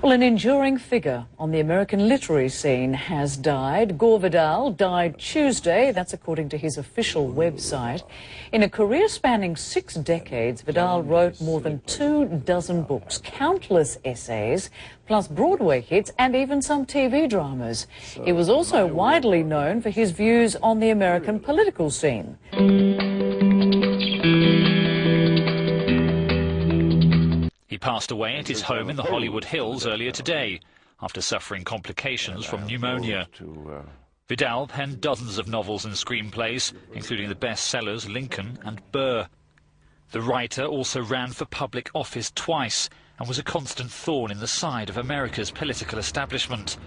Well, an enduring figure on the American literary scene has died. Gore Vidal died Tuesday, that's according to his official website. In a career spanning 6 decades, Vidal wrote more than 24 books, countless essays, plus Broadway hits and even some TV dramas. He was also widely known for his views on the American political scene. He passed away at his home in the Hollywood Hills earlier today after suffering complications from pneumonia. Vidal penned dozens of novels and screenplays, including the bestsellers Lincoln and Burr. The writer also ran for public office twice and was a constant thorn in the side of America's political establishment.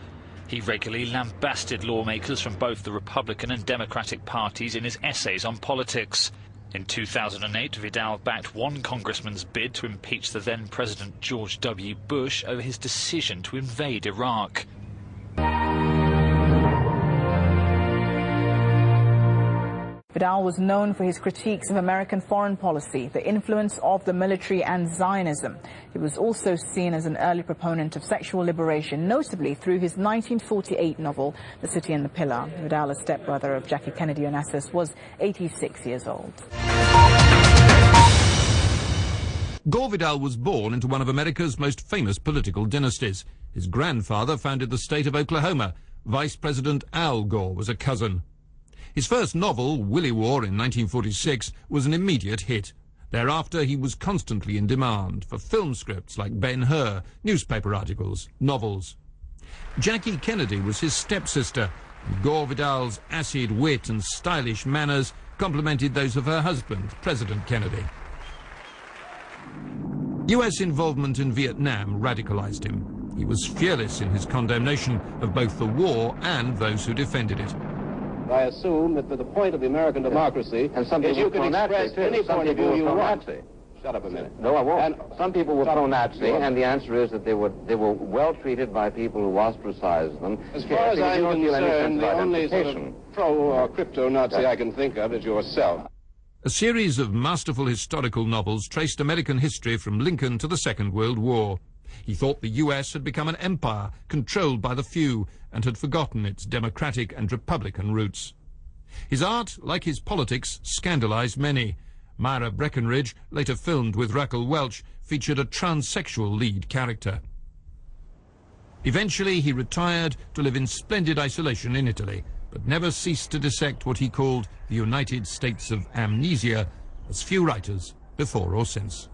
He regularly lambasted lawmakers from both the Republican and Democratic parties in his essays on politics. In 2008, Vidal backed one congressman's bid to impeach the then-President George W. Bush over his decision to invade Iraq. Vidal was known for his critiques of American foreign policy, the influence of the military and Zionism. He was also seen as an early proponent of sexual liberation, notably through his 1948 novel, The City and the Pillar. Vidal, a stepbrother of Jackie Kennedy Onassis, was 86 years old. Gore Vidal was born into one of America's most famous political dynasties. His grandfather founded the state of Oklahoma. Vice President Al Gore was a cousin. His first novel, Willie War, in 1946, was an immediate hit. Thereafter, he was constantly in demand for film scripts like Ben-Hur, newspaper articles, novels. Jackie Kennedy was his stepsister, and Gore Vidal's acid wit and stylish manners complemented those of her husband, President Kennedy. US involvement in Vietnam radicalized him. He was fearless in his condemnation of both the war and those who defended it. I assume that for the point of the American democracy, and some people you can express any point of view you want. Shut up a minute. No, I won't. And some people were pro-Nazi, and the answer is that they were well treated by people who ostracized them. As far as I'm concerned, the only sort of pro-crypto-Nazi I can think of is yourself. A series of masterful historical novels traced American history from Lincoln to the Second World War. He thought the US had become an empire controlled by the few and had forgotten its democratic and republican roots. His art, like his politics, scandalized many. Myra Breckinridge, later filmed with Raquel Welch, featured a transsexual lead character. Eventually he retired to live in splendid isolation in Italy, but never ceased to dissect what he called the United States of Amnesia, as few writers before or since.